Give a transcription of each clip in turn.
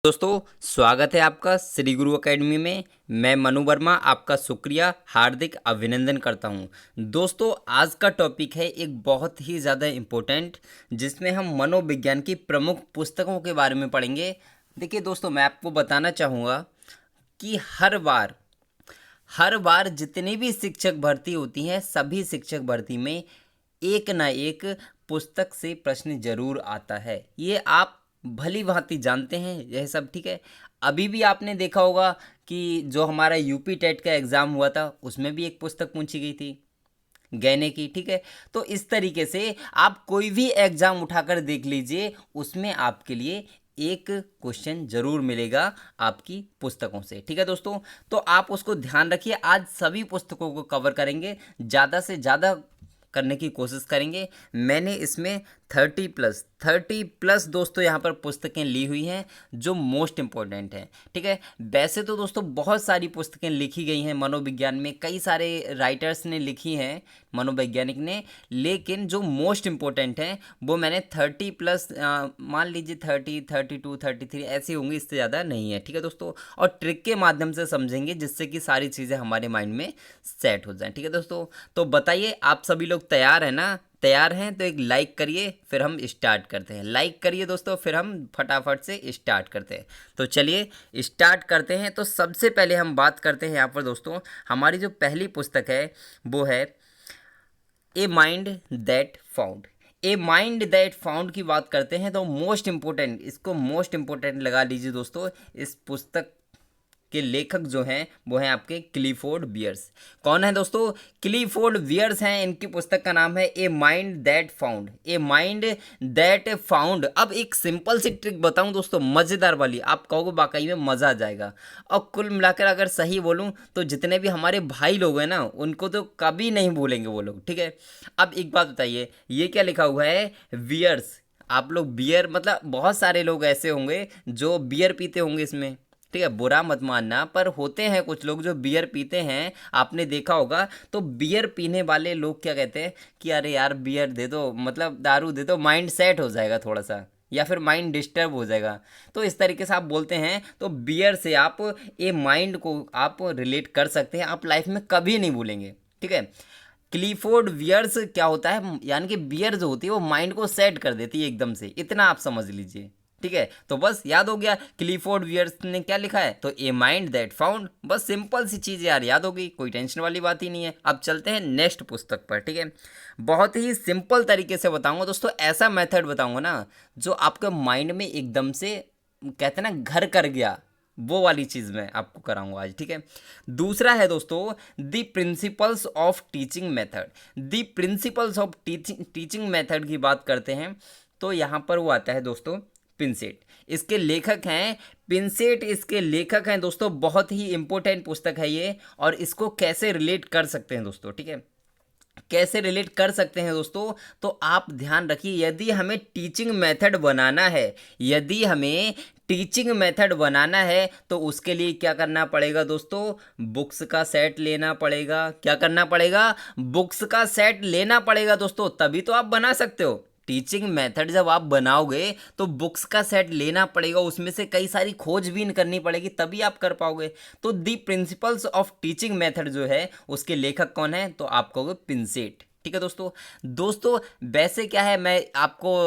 दोस्तों, स्वागत है आपका श्री गुरु एकेडमी में। मैं मनु वर्मा आपका शुक्रिया हार्दिक अभिनंदन करता हूं। दोस्तों, आज का टॉपिक है एक बहुत ही ज़्यादा इम्पोर्टेंट, जिसमें हम मनोविज्ञान की प्रमुख पुस्तकों के बारे में पढ़ेंगे। देखिए दोस्तों, मैं आपको बताना चाहूँगा कि हर बार जितनी भी शिक्षक भर्ती होती हैं, सभी शिक्षक भर्ती में एक ना एक पुस्तक से प्रश्न जरूर आता है। ये आप भली भांति जानते हैं, यह सब ठीक है। अभी भी आपने देखा होगा कि जो हमारा यूपी टेट का एग्ज़ाम हुआ था, उसमें भी एक पुस्तक पूछी गई थी गहने की, ठीक है। तो इस तरीके से आप कोई भी एग्ज़ाम उठाकर देख लीजिए, उसमें आपके लिए एक क्वेश्चन जरूर मिलेगा आपकी पुस्तकों से, ठीक है दोस्तों। तो आप उसको ध्यान रखिए। आज सभी पुस्तकों को कवर करेंगे, ज़्यादा से ज़्यादा करने की कोशिश करेंगे। मैंने इसमें 30+ दोस्तों यहाँ पर पुस्तकें ली हुई हैं जो मोस्ट इम्पोर्टेंट हैं, ठीक है। वैसे तो दोस्तों बहुत सारी पुस्तकें लिखी गई हैं मनोविज्ञान में, कई सारे राइटर्स ने लिखी हैं, मनोवैज्ञानिक ने, लेकिन जो मोस्ट इम्पोर्टेंट हैं वो मैंने 30+ मान लीजिए 30, 32, 33 ऐसी होंगी, इससे ज़्यादा नहीं है, ठीक है दोस्तों। और ट्रिक के माध्यम से समझेंगे जिससे कि सारी चीज़ें हमारे माइंड में सेट हो जाएं, ठीक है दोस्तों। तो बताइए, आप सभी लोग तैयार हैं ना? तैयार हैं तो एक लाइक करिए, फिर हम स्टार्ट करते हैं। लाइक करिए दोस्तों, फिर हम फटाफट से स्टार्ट करते हैं। तो चलिए स्टार्ट करते हैं। तो सबसे पहले हम बात करते हैं यहाँ पर दोस्तों, हमारी जो पहली पुस्तक है वो है a mind that found. A mind that found की बात करते हैं तो मोस्ट इम्पोर्टेंट, इसको मोस्ट इम्पोर्टेंट लगा लीजिए दोस्तों। इस पुस्तक के लेखक जो हैं वो हैं आपके क्लिफोर्ड बियर्स। कौन है दोस्तों? क्लिफोर्ड बियर्स हैं। इनकी पुस्तक का नाम है a mind that found. A mind that found. अब एक सिंपल सी ट्रिक बताऊं दोस्तों, मज़ेदार वाली, आप कहोगे वाकई में मज़ा आ जाएगा। और कुल मिलाकर अगर सही बोलूं तो जितने भी हमारे भाई लोग हैं ना, उनको तो कभी नहीं भूलेंगे वो लोग, ठीक है। अब एक बात बताइए, ये क्या लिखा हुआ है? बियर्स। आप लोग बियर मतलब बहुत सारे लोग ऐसे होंगे जो बियर पीते होंगे इसमें, ठीक है। बुरा मत मानना, पर होते हैं कुछ लोग जो बियर पीते हैं, आपने देखा होगा। तो बियर पीने वाले लोग क्या कहते हैं कि अरे यार बियर दे दो, मतलब दारू दे दो, माइंड सेट हो जाएगा थोड़ा सा, या फिर माइंड डिस्टर्ब हो जाएगा। तो इस तरीके से आप बोलते हैं। तो बियर से आप ए माइंड को आप रिलेट कर सकते हैं, आप लाइफ में कभी नहीं भूलेंगे, ठीक है। क्लिफोर्ड बियर्स क्या होता है, यानी कि बियर जो होती है वो माइंड को सेट कर देती है एकदम से, इतना आप समझ लीजिए, ठीक है। तो बस याद हो गया क्लिफोर्ड बियर्स ने क्या लिखा है, तो ए माइंड दैट फाउंड। बस सिंपल सी चीज़ यार, याद हो गई, कोई टेंशन वाली बात ही नहीं है। अब चलते हैं नेक्स्ट पुस्तक पर, ठीक है। बहुत ही सिंपल तरीके से बताऊंगा दोस्तों, ऐसा मेथड बताऊंगा ना जो आपके माइंड में एकदम से कहते हैं ना घर कर गया, वो वाली चीज़ मैं आपको कराऊंगा आज, ठीक है। दूसरा है दोस्तों the principles of teaching method. The principles of teaching method की बात करते हैं तो यहाँ पर वो आता है दोस्तों पिंसेट। इसके लेखक हैं पिंसेट, इसके लेखक हैं दोस्तों। बहुत ही इंपॉर्टेंट पुस्तक है ये। और इसको कैसे रिलेट कर सकते हैं दोस्तों, ठीक है, कैसे रिलेट कर सकते हैं दोस्तों, तो आप ध्यान रखिए। यदि हमें टीचिंग मेथड बनाना है, यदि हमें टीचिंग मेथड बनाना है तो उसके लिए क्या करना पड़ेगा दोस्तों? बुक्स का सेट लेना पड़ेगा। क्या करना पड़ेगा? बुक्स का सेट लेना पड़ेगा दोस्तों, तभी तो आप बना सकते हो। टीचिंग मेथड जब आप बनाओगे तो बुक्स का सेट लेना पड़ेगा, उसमें से कई सारी खोजबीन करनी पड़ेगी, तभी आप कर पाओगे। तो दी प्रिंसिपल्स ऑफ टीचिंग मेथड जो है उसके लेखक कौन है, तो आप कहोगे पिंसेट, ठीक है दोस्तों। दोस्तों वैसे क्या है, मैं आपको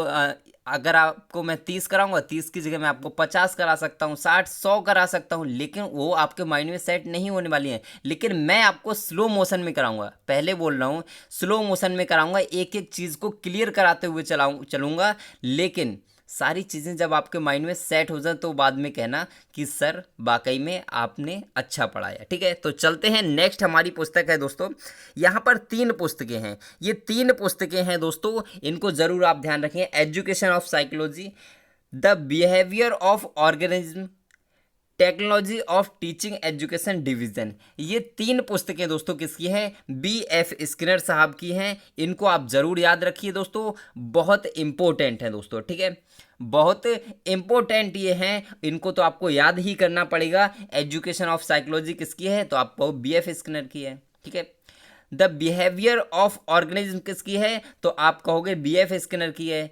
अगर आपको मैं 30 कराऊंगा, 30 की जगह मैं आपको 50 करा सकता हूँ, 60, 100 करा सकता हूँ, लेकिन वो आपके माइंड में सेट नहीं होने वाली है। लेकिन मैं आपको स्लो मोशन में कराऊंगा, पहले बोल रहा हूँ, स्लो मोशन में कराऊंगा, एक एक चीज़ को क्लियर कराते हुए चलूंगा। लेकिन सारी चीज़ें जब आपके माइंड में सेट हो जाए तो बाद में कहना कि सर वाकई में आपने अच्छा पढ़ाया, ठीक है। तो चलते हैं नेक्स्ट, हमारी पुस्तक है दोस्तों, यहाँ पर 3 पुस्तकें हैं। ये 3 पुस्तकें हैं दोस्तों, इनको ज़रूर आप ध्यान रखें। Education of psychology, the behaviour of organism, technology of teaching education division. ये 3 पुस्तकें दोस्तों किसकी हैं? B.F. स्किनर साहब की हैं। इनको आप ज़रूर याद रखिए दोस्तों, बहुत इम्पोर्टेंट हैं दोस्तों, ठीक है, बहुत इम्पोर्टेंट ये हैं। इनको तो आपको याद ही करना पड़ेगा। एजुकेशन ऑफ साइकोलॉजी किसकी है, तो आपको B.F. स्किनर की है, ठीक है। द बिहेवियर ऑफ ऑर्गेनिज्म किसकी है, तो आप कहोगे B.F. स्किनर की है।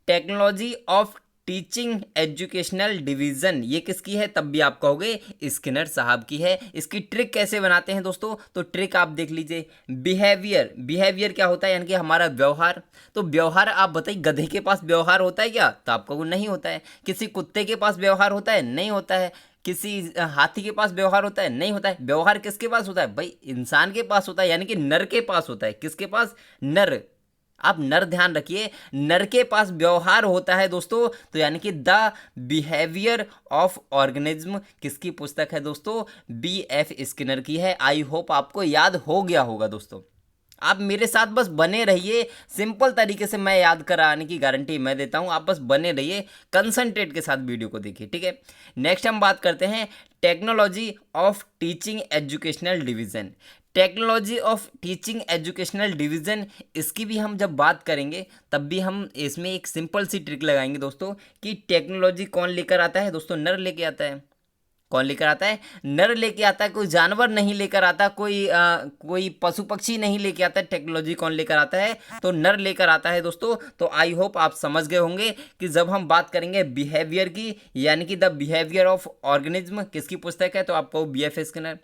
Technology of teaching educational division, ये किसकी है? तब भी आप कहोगे स्किनर साहब की है। इसकी ट्रिक कैसे बनाते हैं दोस्तों? तो ट्रिक आप देख लीजिए। बिहेवियर, बिहेवियर क्या होता है? यानी कि हमारा व्यवहार। तो व्यवहार आप बताइए, गधे के पास व्यवहार होता है क्या? तो आप कहोगे नहीं होता है। किसी कुत्ते के पास व्यवहार होता है? नहीं होता है। किसी हाथी के पास व्यवहार होता है? नहीं होता है। व्यवहार किसके पास होता है? भाई इंसान के पास होता है, यानी कि नर के पास होता है। किसके पास? नर। आप नर ध्यान रखिए, नर के पास व्यवहार होता है दोस्तों। तो यानी कि द बिहेवियर ऑफ ऑर्गेनिज्म किसकी पुस्तक है दोस्तों? B.F. स्किनर की है। आई होप आपको याद हो गया होगा दोस्तों। आप मेरे साथ बस बने रहिए, सिंपल तरीके से मैं याद कराने की गारंटी मैं देता हूं। आप बस बने रहिए, कंसंट्रेट के साथ वीडियो को देखिए, ठीक है। नेक्स्ट हम बात करते हैं technology of teaching educational division. Technology of teaching educational division, इसकी भी हम जब बात करेंगे तब भी हम इसमें एक सिंपल सी ट्रिक लगाएंगे दोस्तों कि टेक्नोलॉजी कौन लेकर आता है दोस्तों? नर लेके आता है। कौन लेकर आता है? नर लेके आता है। कोई जानवर नहीं लेकर आता, कोई पशु पक्षी नहीं लेके आता है। टेक्नोलॉजी कौन लेकर आता है? तो नर लेकर आता है दोस्तों। तो आई होप आप समझ गए होंगे कि जब हम बात करेंगे बिहेवियर की, यानी कि द बिहेवियर ऑफ ऑर्गेनिज्म किसकी पुस्तक है? तो आपको B.F. Skinner.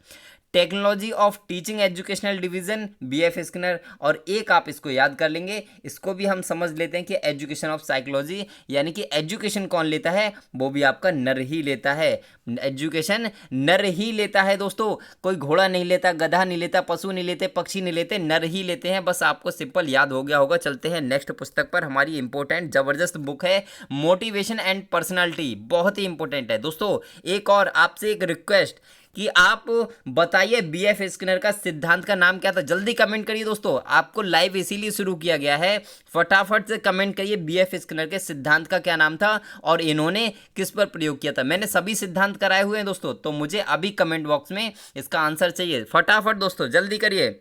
Technology of teaching educational division B.F. Skinner. और एक आप इसको याद कर लेंगे, इसको भी हम समझ लेते हैं कि एजुकेशन ऑफ साइकोलॉजी, यानी कि एजुकेशन कौन लेता है? वो भी आपका नर ही लेता है। एजुकेशन नर ही लेता है दोस्तों। कोई घोड़ा नहीं लेता, गधा नहीं लेता, पशु नहीं लेते, पक्षी नहीं लेते, नर ही लेते हैं। बस आपको सिंपल याद हो गया होगा। चलते हैं नेक्स्ट पुस्तक पर। हमारी इंपॉर्टेंट ज़बरदस्त बुक है मोटिवेशन एंड पर्सनालिटी, बहुत ही इंपॉर्टेंट है दोस्तों। एक और आपसे एक रिक्वेस्ट कि आप बताइए B.F. स्किनर का सिद्धांत का नाम क्या था? जल्दी कमेंट करिए दोस्तों। आपको लाइव इसीलिए शुरू किया गया है, फटाफट से कमेंट करिए B.F. स्किनर के सिद्धांत का क्या नाम था और इन्होंने किस पर प्रयोग किया था। मैंने सभी सिद्धांत कराए हुए हैं दोस्तों, तो मुझे अभी कमेंट बॉक्स में इसका आंसर चाहिए। फटाफट दोस्तों जल्दी करिए।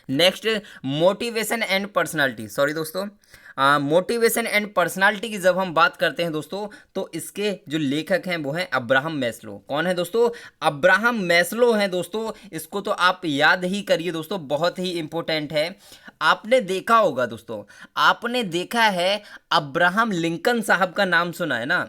Next motivation and personality, sorry दोस्तों, मोटिवेशन एंड पर्सनालिटी की जब हम बात करते हैं दोस्तों, तो इसके जो लेखक हैं वो हैं अब्राहम मैस्लो। कौन है दोस्तों? अब्राहम मैस्लो हैं दोस्तों। इसको तो आप याद ही करिए दोस्तों, बहुत ही इंपॉर्टेंट है। आपने देखा होगा दोस्तों, आपने देखा है अब्राहम लिंकन साहब का नाम सुना है ना?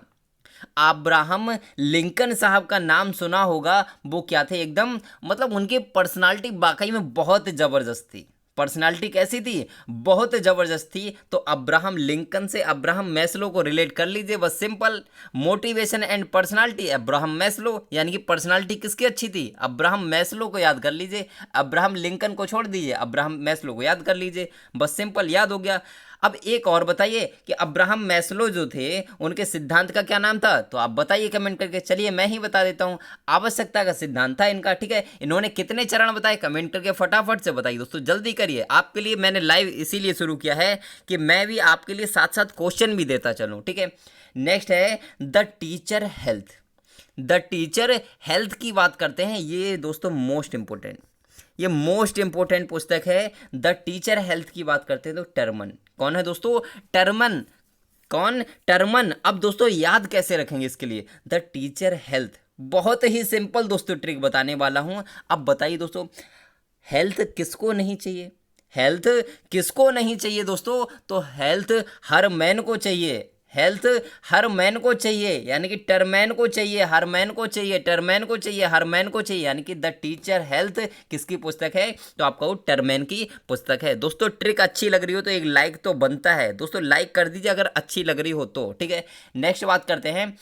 अब्राहम लिंकन साहब का नाम सुना होगा। वो क्या थे? एकदम मतलब उनकी पर्सनालिटी वाकई में बहुत ज़बरदस्त थी। पर्सनालिटी कैसी थी? बहुत ज़बरदस्त थी। तो अब्राहम लिंकन से अब्राहम मैस्लो को रिलेट कर लीजिए, बस simple. Motivation and personality Abraham Maslow, यानी कि पर्सनालिटी किसकी अच्छी थी? अब्राहम मैस्लो को याद कर लीजिए। अब्राहम लिंकन को छोड़ दीजिए, अब्राहम मैस्लो को याद कर लीजिए, बस सिंपल याद हो गया। अब एक और बताइए कि अब्राहम मैस्लो जो थे उनके सिद्धांत का क्या नाम था? तो आप बताइए कमेंट करके। चलिए मैं ही बता देता हूं। आवश्यकता का सिद्धांत था इनका, ठीक है। इन्होंने कितने चरण बताए? कमेंट करके फटाफट से बताइए दोस्तों, जल्दी करिए। आपके लिए मैंने लाइव इसीलिए शुरू किया है कि मैं भी आपके लिए साथ साथ क्वेश्चन भी देता चलूँ, ठीक है। नेक्स्ट है the teacher health. The teacher health की बात करते हैं। ये दोस्तों मोस्ट इंपॉर्टेंट, ये मोस्ट इंपॉर्टेंट पुस्तक है। द टीचर हेल्थ की बात करते हैं तो टर्मन। कौन है दोस्तों? टर्मन। कौन? टर्मन। अब दोस्तों याद कैसे रखेंगे इसके लिए? द टीचर हेल्थ, बहुत ही सिंपल दोस्तों ट्रिक बताने वाला हूं। अब बताइए दोस्तों, हेल्थ किसको नहीं चाहिए? हेल्थ किसको नहीं चाहिए दोस्तों? तो हेल्थ हर मैन को चाहिए। हेल्थ हर मैन को चाहिए, यानी कि टर्मैन को चाहिए, हर मैन को चाहिए, टर्मैन को चाहिए, हर मैन को चाहिए। यानी कि द टीचर हेल्थ किसकी पुस्तक है? तो आपको टर्मैन की पुस्तक है। दोस्तों ट्रिक अच्छी लग रही हो तो एक लाइक तो बनता है दोस्तों, लाइक कर दीजिए अगर अच्छी लग रही हो तो, ठीक है। नेक्स्ट बात करते हैं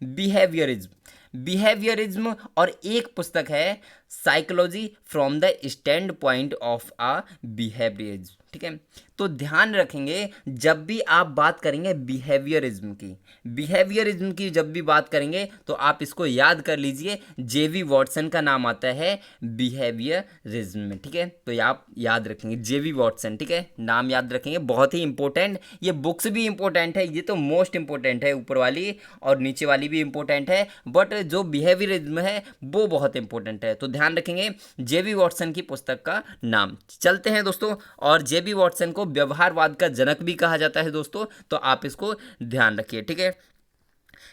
बिहेवियरिज्म। बिहेवियरिज्म और एक पुस्तक है psychology from the stand point of a behaviourism, ठीक है। तो ध्यान रखेंगे जब भी आप बात करेंगे बिहेवियरिज्म की, बिहेवियरिज्म की जब भी बात करेंगे तो आप इसको याद कर लीजिए। J.V. वॉटसन का नाम आता है बिहेवियरिज्म में, ठीक है। तो आप याद रखेंगे J.V. वॉटसन, ठीक है, नाम याद रखेंगे, बहुत ही इंपॉर्टेंट। ये बुक्स भी इंपॉर्टेंट है, ये तो मोस्ट इंपॉर्टेंट है, ऊपर वाली और नीचे वाली भी इंपॉर्टेंट है, बट जो बिहेवियरिज्म है वो बहुत इंपॉर्टेंट है। तो ध्यान रखेंगे J.V. वॉटसन की पुस्तक का नाम। चलते हैं दोस्तों, और J.B. वॉटसन को व्यवहारवाद का जनक भी कहा जाता है दोस्तों, तो आप इसको ध्यान रखिए, ठीक है।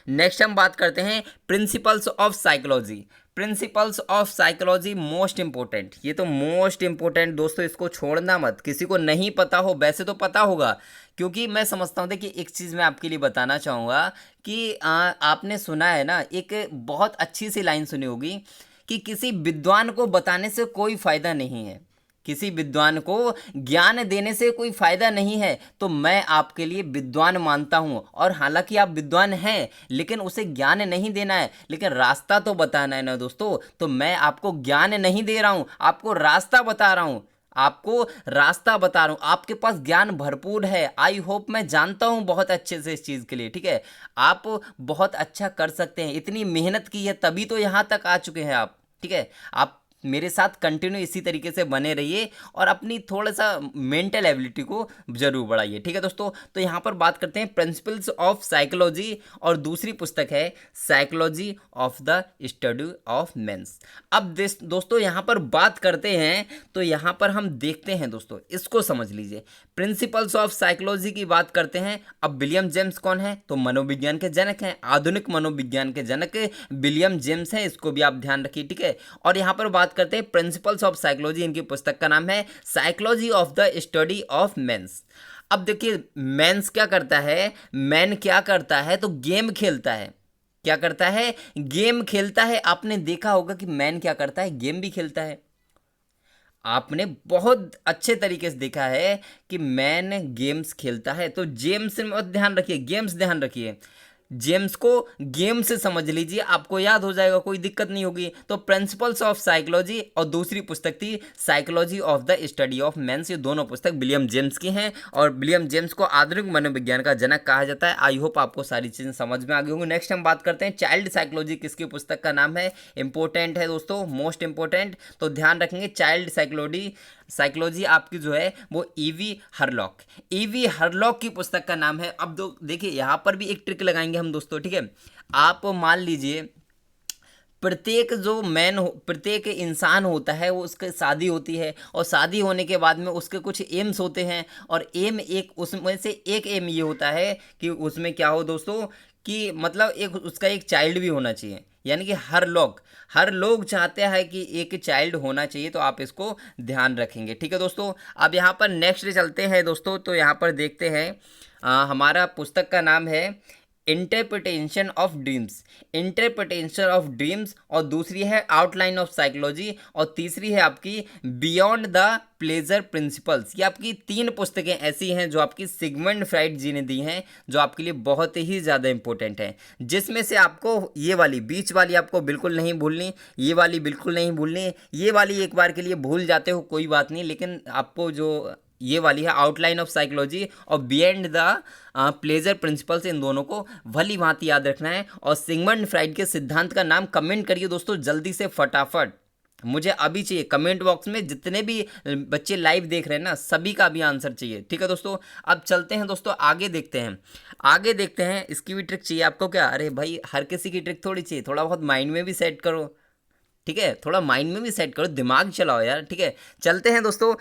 नेक्स्ट हम बात करते हैं principles of psychology. Principles of psychology most important, ये तो मोस्ट इम्पोर्टेंट दोस्तों, इसको छोड़ना मत। किसी को नहीं पता हो, वैसे तो पता होगा, क्योंकि मैं समझता हूँ देखिए एक चीज़ मैं आपके लिए बताना चाहूँगा कि आपने सुना है ना, एक बहुत अच्छी सी लाइन सुनी होगी कि किसी विद्वान को बताने से कोई फ़ायदा नहीं है, किसी विद्वान को ज्ञान देने से कोई फायदा नहीं है। तो मैं आपके लिए विद्वान मानता हूँ, और हालांकि आप विद्वान हैं लेकिन उसे ज्ञान नहीं देना है, लेकिन रास्ता तो बताना है ना दोस्तों। तो मैं आपको ज्ञान नहीं दे रहा हूँ, आपको रास्ता बता रहा हूँ, आपको रास्ता बता रहा हूँ। आपके पास ज्ञान भरपूर है, आई होप, मैं जानता हूँ बहुत अच्छे से इस चीज़ के लिए, ठीक है। आप बहुत अच्छा कर सकते हैं, इतनी मेहनत की है तभी तो यहाँ तक आ चुके हैं आप, ठीक है। आप मेरे साथ कंटिन्यू इसी तरीके से बने रहिए और अपनी थोड़ा सा मेंटल एबिलिटी को ज़रूर बढ़ाइए, ठीक है दोस्तों। तो यहाँ पर बात करते हैं प्रिंसिपल्स ऑफ साइकोलॉजी, और दूसरी पुस्तक है psychology of the study of men's. अब दोस्तों यहाँ पर बात करते हैं, तो यहाँ पर हम देखते हैं दोस्तों, इसको समझ लीजिए। प्रिंसिपल्स ऑफ साइकोलॉजी की बात करते हैं। अब विलियम जेम्स कौन है? तो मनोविज्ञान के जनक हैं, आधुनिक मनोविज्ञान के जनक विलियम जेम्स हैं, इसको भी आप ध्यान रखिए, ठीक है। और यहाँ पर बात करते हैं प्रिंसिपल्स ऑफ साइकोलॉजी, इनकी पुस्तक का नाम है psychology of the study of men's. अब देखिए मेंस क्या करता है, मैन क्या करता है, तो गेम खेलता है। क्या करता है? गेम खेलता है। आपने देखा होगा कि मैन क्या करता है, गेम भी खेलता है। आपने बहुत अच्छे तरीके से देखा है कि मैन गेम्स खेलता है। तो जेम्स मत ध्यान रखिए, गेम्स ध्यान रखिए। जेम्स को गेम से समझ लीजिए, आपको याद हो जाएगा, कोई दिक्कत नहीं होगी। तो प्रिंसिपल्स ऑफ साइकोलॉजी और दूसरी पुस्तक थी psychology of the study of men's. ये दोनों पुस्तक विलियम जेम्स की हैं, और विलियम जेम्स को आधुनिक मनोविज्ञान का जनक कहा जाता है। आई होप आपको सारी चीज़ें समझ में आ गई होंगी। नेक्स्ट हम बात करते हैं चाइल्ड साइकोलॉजी, किसकी पुस्तक का नाम है, इंपॉर्टेंट है दोस्तों, मोस्ट इंपॉर्टेंट, तो ध्यान रखेंगे। चाइल्ड साइकोलॉजी आपकी जो है वो ईवी हरलॉक की पुस्तक का नाम है। अब देखिए यहाँ पर भी एक ट्रिक लगाएंगे हम दोस्तों, ठीक है। आप मान लीजिए प्रत्येक इंसान होता है, वो उसकी शादी होती है, और शादी होने के बाद में उसके कुछ एम्स होते हैं, और उसमें से एक एम ये होता है कि उसमें क्या हो दोस्तों, कि मतलब उसका एक चाइल्ड भी होना चाहिए। यानी कि हर लोग चाहते हैं कि एक चाइल्ड होना चाहिए। तो आप इसको ध्यान रखेंगे, ठीक है दोस्तों। अब यहाँ पर नेक्स्ट चलते हैं दोस्तों, तो यहाँ पर देखते हैं हमारा पुस्तक का नाम है इंटरप्रिटेशन ऑफ ड्रीम्स, और दूसरी है आउटलाइन ऑफ साइकोलॉजी, और तीसरी है आपकी बियॉन्ड द प्लेजर प्रिंसिपल्स। ये आपकी 3 पुस्तकें ऐसी हैं जो आपकी सिगमंड फ्राइड जी ने दी हैं, जो आपके लिए बहुत ही ज़्यादा इंपॉर्टेंट है। जिसमें से आपको ये वाली बीच वाली आपको बिल्कुल नहीं भूलनी, ये वाली बिल्कुल नहीं भूलनी। ये वाली एक बार के लिए भूल जाते हो कोई बात नहीं, लेकिन आपको जो ये वाली है आउटलाइन ऑफ साइकोलॉजी और बियॉन्ड द प्लेजर प्रिंसिपल्स, इन दोनों को भली भांति याद रखना है। और सिगमंड फ्राइड के सिद्धांत का नाम कमेंट करिए दोस्तों जल्दी से, फटाफट, मुझे अभी चाहिए। कमेंट बॉक्स में जितने भी बच्चे लाइव देख रहे हैं ना, सभी का भी आंसर चाहिए, ठीक है दोस्तों। अब चलते हैं दोस्तों, आगे देखते हैं। इसकी भी ट्रिक चाहिए आपको क्या? अरे भाई, हर किसी की ट्रिक थोड़ी चाहिए, थोड़ा बहुत माइंड में भी सेट करो, ठीक है। थोड़ा माइंड में भी सेट करो, दिमाग चलाओ यार, ठीक है। चलते हैं दोस्तों।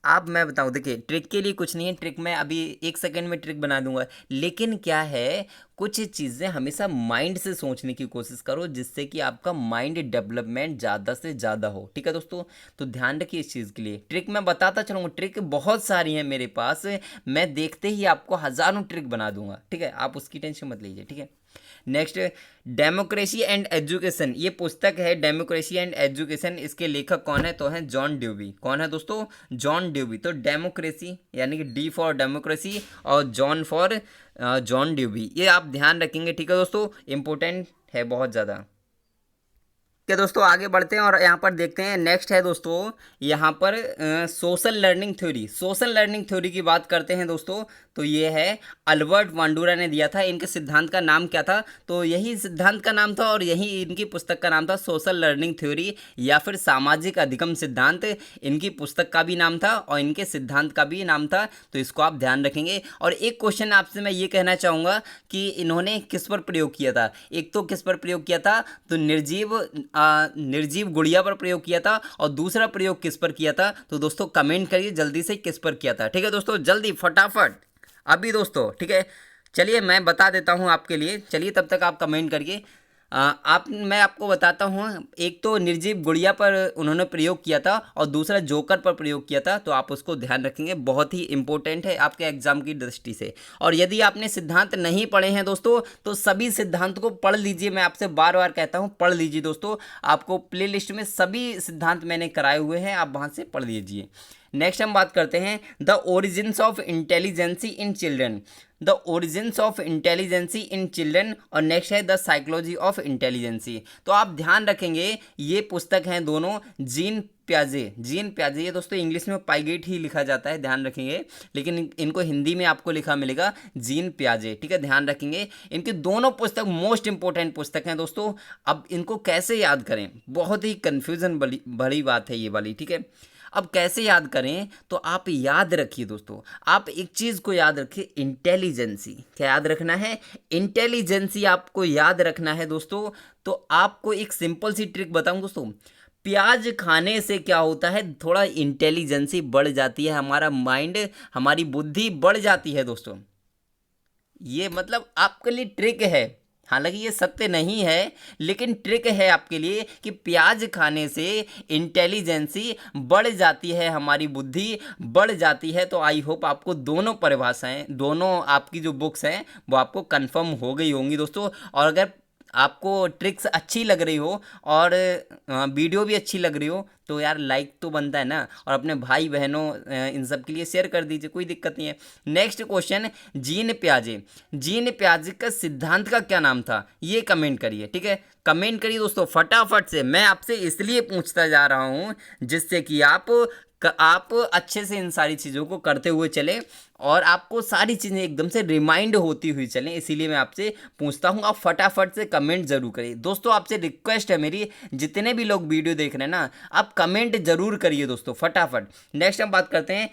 आप मैं बताऊं, देखिए ट्रिक के लिए कुछ नहीं है, ट्रिक मैं अभी 1 सेकंड में ट्रिक बना दूंगा, लेकिन क्या है, कुछ चीज़ें हमेशा माइंड से सोचने की कोशिश करो, जिससे कि आपका माइंड डेवलपमेंट ज़्यादा से ज़्यादा हो, ठीक है दोस्तों। तो ध्यान रखिए इस चीज़ के लिए। ट्रिक मैं बताता चलूँगा, ट्रिक बहुत सारी हैं मेरे पास, मैं देखते ही आपको हज़ारों ट्रिक बना दूंगा, ठीक है। आप उसकी टेंशन मत लीजिए, ठीक है। नेक्स्ट, डेमोक्रेसी एंड एजुकेशन, ये पुस्तक है डेमोक्रेसी एंड एजुकेशन। इसके लेखक कौन है? तो हैं जॉन ड्यूवी। कौन है दोस्तों? John dewy. तो डेमोक्रेसी यानी कि डी फॉर डेमोक्रेसी और जॉन ड्यूवी, ये आप ध्यान रखेंगे, ठीक है दोस्तों, इंपॉर्टेंट है बहुत ज़्यादा। क्या दोस्तों, आगे बढ़ते हैं और यहाँ पर देखते हैं। नेक्स्ट है दोस्तों यहाँ पर सोशल लर्निंग थ्योरी की बात करते हैं दोस्तों। तो ये है अल्बर्ट बांडुरा ने दिया था। इनके सिद्धांत का नाम क्या था? तो यही सिद्धांत का नाम था और यही इनकी पुस्तक का नाम था, सोशल लर्निंग थ्योरी या फिर सामाजिक अधिगम सिद्धांत। इनकी पुस्तक का भी नाम था और इनके सिद्धांत का भी नाम था, तो इसको आप ध्यान रखेंगे। और एक क्वेश्चन आपसे मैं ये कहना चाहूँगा कि इन्होंने किस पर प्रयोग किया था। एक तो किस पर प्रयोग किया था? तो निर्जीव गुड़िया पर प्रयोग किया था, और दूसरा प्रयोग किस पर किया था? तो दोस्तों कमेंट करिए जल्दी से किस पर किया था, ठीक है दोस्तों, जल्दी फटाफट अभी दोस्तों, ठीक है। चलिए मैं बता देता हूं आपके लिए, चलिए तब तक आप कमेंट करिए। मैं आपको बताता हूँ। एक तो निर्जीव गुड़िया पर उन्होंने प्रयोग किया था और दूसरा जोकर पर प्रयोग किया था, तो आप उसको ध्यान रखेंगे, बहुत ही इंपॉर्टेंट है आपके एग्जाम की दृष्टि से। और यदि आपने सिद्धांत नहीं पढ़े हैं दोस्तों, तो सभी सिद्धांत को पढ़ लीजिए। मैं आपसे बार बार कहता हूँ, पढ़ लीजिए दोस्तों। आपको प्लेलिस्ट में सभी सिद्धांत मैंने कराए हुए हैं, आप वहाँ से पढ़ लीजिए। नेक्स्ट हम बात करते हैं the origins of intelligence in children. The origins of intelligence in children, और नेक्स्ट है द साइकोलॉजी ऑफ इंटेलिजेंसी। तो आप ध्यान रखेंगे, ये पुस्तक हैं दोनों जीन प्याजे। ये दोस्तों इंग्लिश में पाइगेट ही लिखा जाता है, ध्यान रखेंगे, लेकिन इनको हिंदी में आपको लिखा मिलेगा जीन प्याजे, ठीक है, ध्यान रखेंगे। इनकी दोनों पुस्तक मोस्ट इंपॉर्टेंट पुस्तक हैं दोस्तों। अब इनको कैसे याद करें, बहुत ही कन्फ्यूजन बड़ी बात है ये वाली, ठीक है। अब कैसे याद करें, तो आप याद रखिए दोस्तों, आप एक चीज़ को याद रखिए, इंटेलिजेंसी। क्या याद रखना है? इंटेलिजेंसी आपको याद रखना है दोस्तों। तो आपको एक सिंपल सी ट्रिक बताऊं दोस्तों। प्याज खाने से क्या होता है, थोड़ा इंटेलिजेंसी बढ़ जाती है, हमारा माइंड, हमारी बुद्धि बढ़ जाती है दोस्तों। ये मतलब आपके लिए ट्रिक है, हालांकि ये सत्य नहीं है, लेकिन ट्रिक है आपके लिए कि प्याज खाने से इंटेलिजेंसी बढ़ जाती है, हमारी बुद्धि बढ़ जाती है। तो आई होप आपको दोनों परिभाषाएं, दोनों आपकी जो बुक्स हैं वो आपको कंफर्म हो गई होंगी दोस्तों। और अगर आपको ट्रिक्स अच्छी लग रही हो और वीडियो भी अच्छी लग रही हो, तो यार लाइक तो बनता है ना, और अपने भाई बहनों इन सब के लिए शेयर कर दीजिए, कोई दिक्कत नहीं है। नेक्स्ट क्वेश्चन, जीन प्याजे का सिद्धांत का क्या नाम था, ये कमेंट करिए, ठीक है, कमेंट करिए दोस्तों फटाफट से। मैं आपसे इसलिए पूछता जा रहा हूँ जिससे कि आप अच्छे से इन सारी चीज़ों को करते हुए चलें और आपको सारी चीज़ें एकदम से रिमाइंड होती हुई चलें, इसीलिए मैं आपसे पूछता हूँ। आप फटाफट से कमेंट जरूर करिए दोस्तों। आपसे रिक्वेस्ट है मेरी, जितने भी लोग वीडियो देख रहे हैं ना, आप कमेंट जरूर करिए दोस्तों फटाफट। नेक्स्ट हम बात करते हैं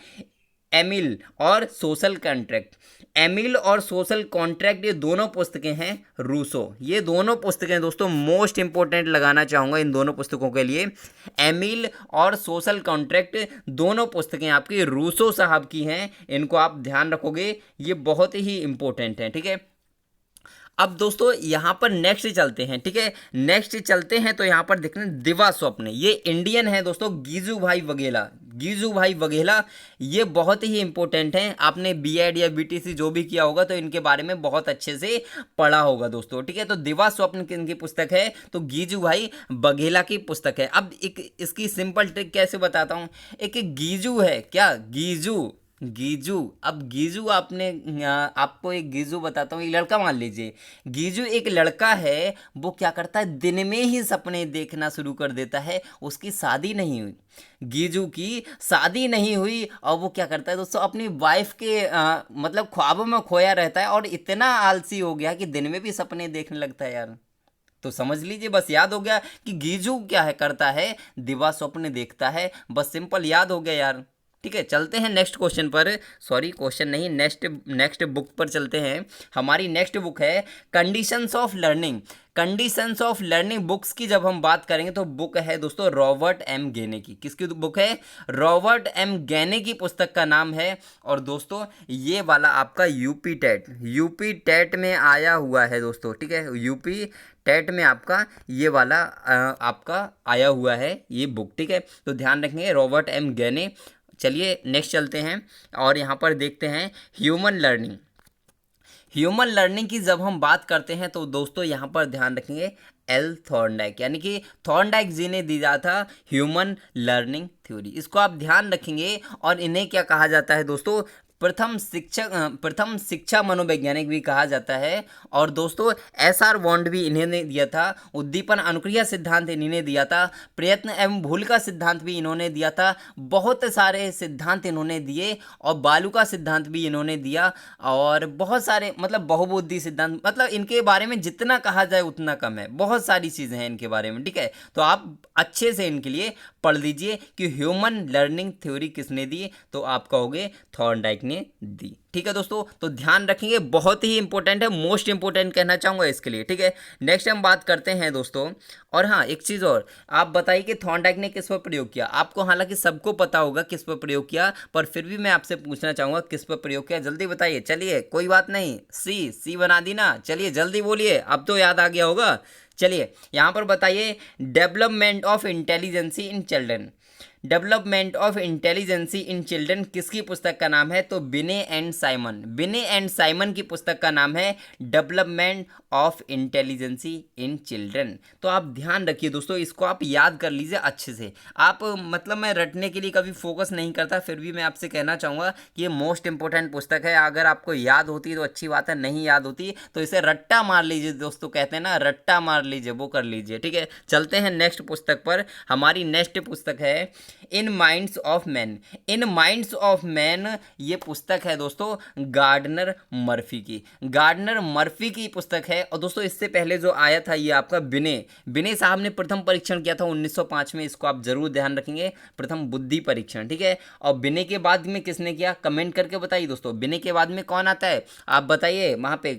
एमिल और सोशल कॉन्ट्रैक्ट। एमिल और सोशल कॉन्ट्रैक्ट, ये दोनों पुस्तकें हैं रूसो। ये दोनों पुस्तकें दोस्तों मोस्ट इंपॉर्टेंट लगाना चाहूँगा इन दोनों पुस्तकों के लिए। एमिल और सोशल कॉन्ट्रैक्ट दोनों पुस्तकें आपकी रूसो साहब की हैं, इनको आप ध्यान रखोगे, ये बहुत ही इंपॉर्टेंट हैं, ठीक है। अब दोस्तों यहाँ पर नेक्स्ट चलते हैं, ठीक है, नेक्स्ट चलते हैं। तो यहाँ पर देखना दिवा स्वप्न, ये इंडियन है दोस्तों, गीजू भाई वघेला, ये बहुत ही इंपॉर्टेंट हैं। आपने बीएड या बीटीसी जो भी किया होगा तो इनके बारे में बहुत अच्छे से पढ़ा होगा दोस्तों, ठीक है। तो दिवा स्वप्न किनकी पुस्तक है, तो गीजू भाई बघेला की पुस्तक है। अब एक इसकी सिंपल ट्रिक कैसे बताता हूँ। एक गीजू है, क्या गीजू, अब गीजू आपको एक गीजू बताता हूँ, एक लड़का मान लीजिए, गीजू एक लड़का है, वो क्या करता है, दिन में ही सपने देखना शुरू कर देता है। उसकी शादी नहीं हुई, गीजू की शादी नहीं हुई, और वो क्या करता है दोस्तों, अपनी वाइफ के मतलब ख्वाबों में खोया रहता है, और इतना आलसी हो गया कि दिन में भी सपने देखने लगता है यार। तो समझ लीजिए, बस याद हो गया कि गीजू क्या है, करता है, दिवा स्वप्न देखता है, बस सिंपल याद हो गया यार, ठीक है। चलते हैं नेक्स्ट क्वेश्चन पर, सॉरी क्वेश्चन नहीं, नेक्स्ट बुक पर चलते हैं। हमारी नेक्स्ट बुक है कंडीशंस ऑफ लर्निंग बुक्स की जब हम बात करेंगे तो बुक है दोस्तों रॉबर्ट एम गेने की। किसकी बुक है? रॉबर्ट एम गेने की पुस्तक का नाम है। और दोस्तों ये वाला आपका यूपी टेट में आया हुआ है दोस्तों, ठीक है, यूपी टेट में आपका ये वाला आपका आया हुआ है ये बुक, ठीक है। तो ध्यान रखेंगे, रॉबर्ट एम गेने। चलिए नेक्स्ट चलते हैं और यहाँ पर देखते हैं ह्यूमन लर्निंग की जब हम बात करते हैं तो दोस्तों यहाँ पर ध्यान रखेंगे एल थॉर्नडाइक, यानी कि थॉर्नडाइक जी ने दिया था ह्यूमन लर्निंग थ्योरी, इसको आप ध्यान रखेंगे। और इन्हें क्या कहा जाता है दोस्तों, प्रथम शिक्षा मनोवैज्ञानिक भी कहा जाता है। और दोस्तों एसआर बॉन्ड भी इन्होंने दिया था, उद्दीपन अनुक्रिया सिद्धांत इन्होंने दिया था, प्रयत्न एवं भूल का सिद्धांत भी इन्होंने दिया था, बहुत सारे सिद्धांत इन्होंने दिए, और बालू का सिद्धांत भी इन्होंने दिया, और बहुत सारे मतलब बहुबुद्धि सिद्धांत, मतलब इनके बारे में जितना कहा जाए उतना कम है, बहुत सारी चीज़ें हैं इनके बारे में, ठीक है। तो आप अच्छे से इनके लिए पढ़ लीजिए कि ह्यूमन लर्निंग थ्योरी किसने दी, तो आप कहोगे थॉर्नडाइक ने दी, ठीक है दोस्तों। तो ध्यान रखेंगे, बहुत ही इंपॉर्टेंट है, मोस्ट इंपॉर्टेंट कहना चाहूँगा इसके लिए, ठीक है। नेक्स्ट हम बात करते हैं दोस्तों, और हाँ एक चीज़ और, आप बताइए कि थॉर्नडाइक ने किस पर प्रयोग किया। आपको हालांकि सबको पता होगा किस पर प्रयोग किया, पर फिर भी मैं आपसे पूछना चाहूँगा किस पर प्रयोग किया, जल्दी बताइए। चलिए कोई बात नहीं, सी बना दी ना, चलिए जल्दी बोलिए, अब तो याद आ गया होगा। चलिए यहाँ पर बताइए, development of intelligence in children, development of intelligence in children किसकी पुस्तक का नाम है? तो Binet and Simon, Binet and Simon की पुस्तक का नाम है development of intelligence in children. तो आप ध्यान रखिए दोस्तों, इसको आप याद कर लीजिए अच्छे से। आप मतलब मैं रटने के लिए कभी फोकस नहीं करता, फिर भी मैं आपसे कहना चाहूँगा कि ये मोस्ट इंपॉर्टेंट पुस्तक है। अगर आपको याद होती तो अच्छी बात है, नहीं याद होती तो इसे रट्टा मार लीजिए दोस्तों, कहते हैं ना रट्टा मार लीजिए, वो कर लीजिए। ठीक है, चलते हैं नेक्स्ट पुस्तक पर। हमारी नेक्स्ट पुस्तक है in minds of man. In minds of man ये पुस्तक है दोस्तों गार्डनर मर्फी की, गार्डनर मर्फी की पुस्तक है। और दोस्तों इससे पहले जो आया था ये आपका बिने साहब ने प्रथम परीक्षण किया था 1905 में, इसको आप जरूर ध्यान रखेंगे, प्रथम बुद्धि परीक्षण। ठीक है, और बिने के बाद में किसने किया? कमेंट करके बताइए दोस्तों, बिने के बाद में कौन आता है आप बताइए, वहाँ पे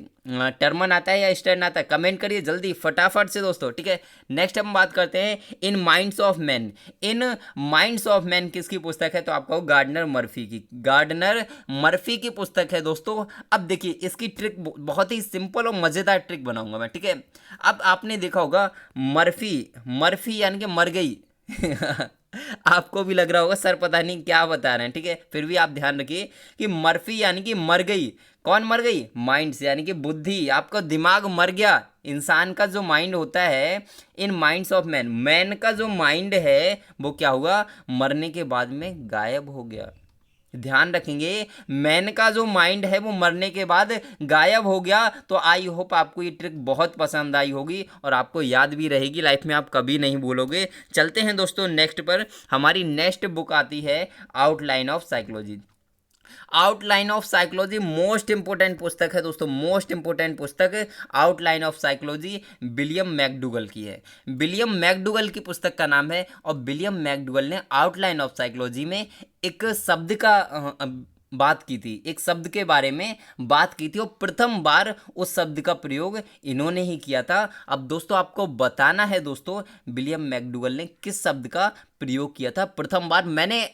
टर्मन आता है या स्टर्न आता है? कमेंट करिए जल्दी फटाफट से दोस्तों। ठीक है, नेक्स्ट हम बात करते हैं in minds of man. In minds of man किसकी पुस्तक है? तो आपको गार्डनर मर्फी की, गार्डनर मर्फी की पुस्तक है दोस्तों। अब देखिए इसकी ट्रिक बहुत ही सिंपल और मज़ेदार ट्रिक बनाऊंगा मैं। ठीक है, अब आपने देखा होगा मर्फी, मर्फी यानी कि मर गई आपको भी लग रहा होगा सर पता नहीं क्या बता रहे हैं। ठीक है, फिर भी आप ध्यान रखिए कि मर्फी यानी कि मर गई। कौन मर गई? माइंड्स यानी कि बुद्धि, आपका दिमाग मर गया। इंसान का जो माइंड होता है, in minds of man, man का जो माइंड है वो क्या हुआ? मरने के बाद में गायब हो गया। ध्यान रखेंगे, मैन का जो माइंड है वो मरने के बाद गायब हो गया। तो आई होप आपको ये ट्रिक बहुत पसंद आई होगी और आपको याद भी रहेगी, लाइफ में आप कभी नहीं भूलोगे। चलते हैं दोस्तों नेक्स्ट पर। हमारी नेक्स्ट बुक आती है outline of psychology. Outline of psychology most important पुस्तक है दोस्तों, मोस्ट इंपोर्टेंट पुस्तक outline of psychology William McDougall की है। विलियम मैकडूगल की पुस्तक का नाम है और विलियम मैकडूगल ने आउटलाइन ऑफ साइकोलॉजी में एक शब्द का बात की थी, एक शब्द के बारे में बात की थी और प्रथम बार उस शब्द का प्रयोग इन्होंने ही किया था। अब दोस्तों आपको बताना है दोस्तों विलियम मैकडूगल ने किस शब्द का प्रयोग किया था प्रथम बार। मैंने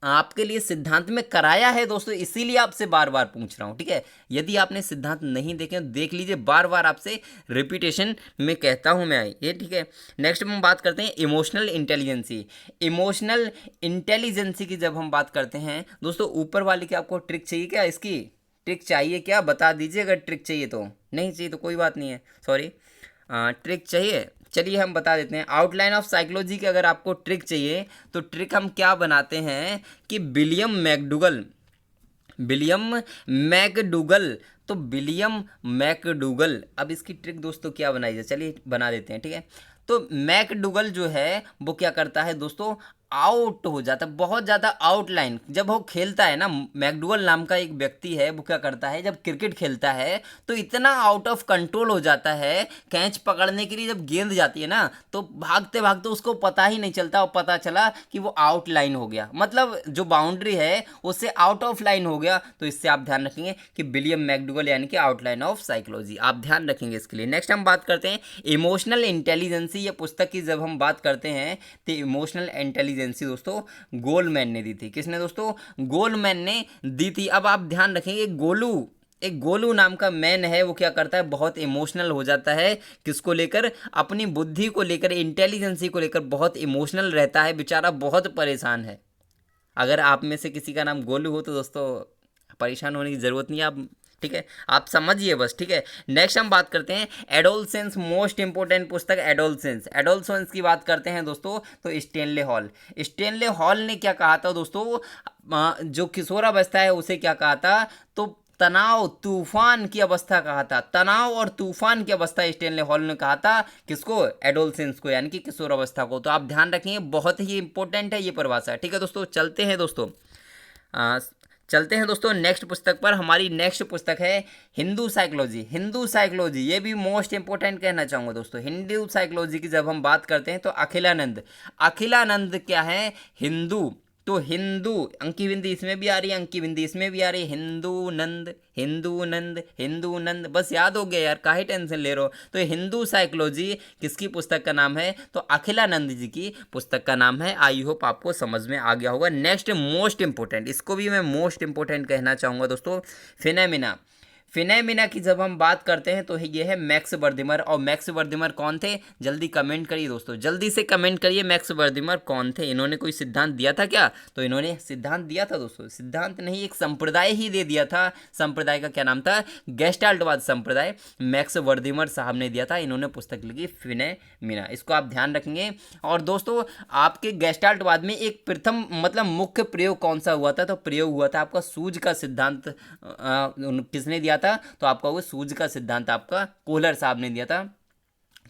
आपके लिए सिद्धांत में कराया है दोस्तों, इसीलिए आपसे बार बार पूछ रहा हूँ। ठीक है, यदि आपने सिद्धांत नहीं देखे तो देख लीजिए, बार बार आपसे रिपीटेशन में कहता हूँ मैं ये। ठीक है, नेक्स्ट हम बात करते हैं इमोशनल इंटेलिजेंसी। इमोशनल इंटेलिजेंसी की जब हम बात करते हैं दोस्तों, ऊपर वाले की आपको ट्रिक चाहिए क्या? इसकी ट्रिक चाहिए क्या? बता दीजिए, अगर ट्रिक चाहिए तो। नहीं चाहिए तो कोई बात नहीं है, सॉरी, ट्रिक चाहिए। चलिए हम बता देते हैं, आउटलाइन ऑफ साइकोलॉजी की अगर आपको ट्रिक चाहिए तो ट्रिक हम क्या बनाते हैं कि विलियम मैकडूगल, विलियम मैकडूगल, तो विलियम मैकडूगल, अब इसकी ट्रिक दोस्तों क्या बनाई जाए, चलिए बना देते हैं। ठीक है, तो मैकडूगल जो है वो क्या करता है दोस्तों, आउट हो जाता है, बहुत ज़्यादा आउटलाइन। जब वो खेलता है ना, मैकडूगल नाम का एक व्यक्ति है, वो क्या करता है जब क्रिकेट खेलता है तो इतना आउट ऑफ कंट्रोल हो जाता है, कैच पकड़ने के लिए जब गेंद जाती है ना तो भागते भागते उसको पता ही नहीं चलता और पता चला कि वो आउटलाइन हो गया, मतलब जो बाउंड्री है उससे आउट ऑफ लाइन हो गया। तो इससे आप ध्यान रखेंगे कि विलियम मैकडूगल यानी कि आउटलाइन ऑफ साइकोलॉजी, आप ध्यान रखेंगे इसके लिए। नेक्स्ट हम बात करते हैं इमोशनल इंटेलिजेंसी। ये पुस्तक की जब हम बात करते हैं तो इमोशनल इंटेलिजेंसी दोस्तों गोलमैन ने दी थी। किसने दोस्तों? गोलमैन ने दी थी। अब आप ध्यान रखेंगे, एक गोलू नाम का मैन है, वो क्या करता है बहुत इमोशनल हो जाता है। किसको लेकर? अपनी बुद्धि को लेकर, इंटेलिजेंसी को लेकर बहुत इमोशनल रहता है, बेचारा बहुत परेशान है। अगर आप में से किसी का नाम गोलू हो तो दोस्तों परेशान होने की ज़रूरत नहीं है, आप ठीक है, आप समझिए बस। ठीक है, नेक्स्ट हम बात करते हैं एडोलसेंस, मोस्ट इंपोर्टेंट पुस्तक एडोलसेंस। एडोलसेंस की बात करते हैं दोस्तों तो स्टेनले हॉल, स्टेनले हॉल ने क्या कहा था दोस्तों, जो किशोरावस्था है उसे क्या कहा था, तो तनाव तूफान की अवस्था कहा था, तनाव और तूफान की अवस्था स्टेनले हॉल ने कहा था। किसको? एडोलसेंस को, यानी कि किशोर अवस्था को। तो आप ध्यान रखेंगे, बहुत ही इंपॉर्टेंट है ये परिभाषा। ठीक है दोस्तों, चलते हैं दोस्तों नेक्स्ट पुस्तक पर। हमारी नेक्स्ट पुस्तक है हिंदू साइकोलॉजी। हिंदू साइकोलॉजी ये भी मोस्ट इंपोर्टेंट कहना चाहूँगा दोस्तों। हिंदू साइकोलॉजी की जब हम बात करते हैं तो अखिलानंद, अखिलानंद क्या है? हिंदू। तो हिंदू, अंकी बिंदी इसमें भी आ रही है, अंकी बिंदी इसमें भी आ रही है, हिंदू नंद, हिंदू नंद, हिंदू नंद, बस याद हो गया यार, काहे टेंशन ले रहे हो। तो हिंदू साइकोलॉजी किसकी पुस्तक का नाम है? तो अखिलानंद जी की पुस्तक का नाम है। आई होप आपको समझ में आ गया होगा। नेक्स्ट मोस्ट इंपोर्टेंट, इसको भी मैं मोस्ट इंपोर्टेंट कहना चाहूँगा दोस्तों, फिनोमेना। फिनोमेना की जब हम बात करते हैं तो ये है मैक्स वर्दिमर। और मैक्स वर्दिमर कौन थे, जल्दी कमेंट करिए दोस्तों, जल्दी से कमेंट करिए मैक्स वर्दिमर कौन थे। इन्होंने कोई सिद्धांत दिया था क्या, तो इन्होंने सिद्धांत दिया था दोस्तों, सिद्धांत नहीं एक संप्रदाय ही दे दिया था। संप्रदाय का क्या नाम था, गेस्टाल्टवाद संप्रदाय, मैक्स वर्दिमर साहब ने दिया था। इन्होंने पुस्तक लिखी फिनोमेना, इसको आप ध्यान रखेंगे। और दोस्तों आपके गेस्टाल्टवाद में एक प्रथम मतलब मुख्य प्रयोग कौन सा हुआ था, तो प्रयोग हुआ था आपका सूझ का सिद्धांत। किसने दिया था, तो आपका वो सूझ का सिद्धांत आपका कोहलर साहब ने दिया था।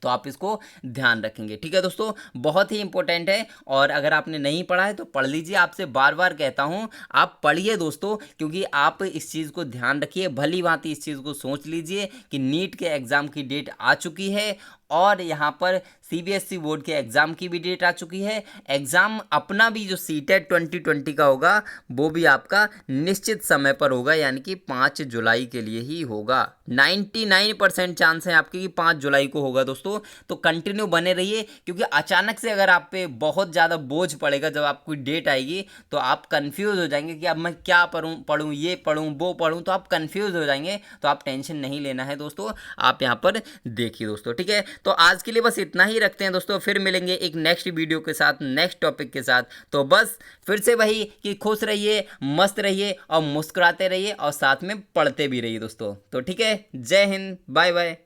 तो आप इसको ध्यान रखेंगे, ठीक है दोस्तों, बहुत ही इंपॉर्टेंट है। और अगर आपने नहीं पढ़ा है तो पढ़ लीजिए, आपसे बार बार कहता हूं आप पढ़िए दोस्तों, क्योंकि आप इस चीज़ को ध्यान रखिए, भली भांति इस चीज़ को सोच लीजिए कि नीट के एग्ज़ाम की डेट आ चुकी है और यहाँ पर सीबीएसई बोर्ड के एग्ज़ाम की भी डेट आ चुकी है। एग्ज़ाम अपना भी जो सीटेट 2020 का होगा वो भी आपका निश्चित समय पर होगा, यानी कि 5 जुलाई के लिए ही होगा। 99% चांस है आपके कि 5 जुलाई को होगा दोस्तों। तो कंटिन्यू बने रहिए, क्योंकि अचानक से अगर आप पे बहुत ज़्यादा बोझ पड़ेगा, जब आपको डेट आएगी तो आप कंफ्यूज हो जाएंगे कि अब मैं क्या पढ़ूँ, ये पढ़ूँ, वो पढ़ूँ, तो आप कंफ्यूज हो जाएंगे। तो आप टेंशन नहीं लेना है दोस्तों, आप यहाँ पर देखिए दोस्तों, ठीक है। तो आज के लिए बस इतना ही रखते हैं दोस्तों, फिर मिलेंगे एक नेक्स्ट वीडियो के साथ, नेक्स्ट टॉपिक के साथ। तो बस फिर से वही कि खुश रहिए, मस्त रहिए और मुस्कुराते रहिए और साथ में पढ़ते भी रहिए दोस्तों। तो ठीक है, जय हिंद, बाय बाय।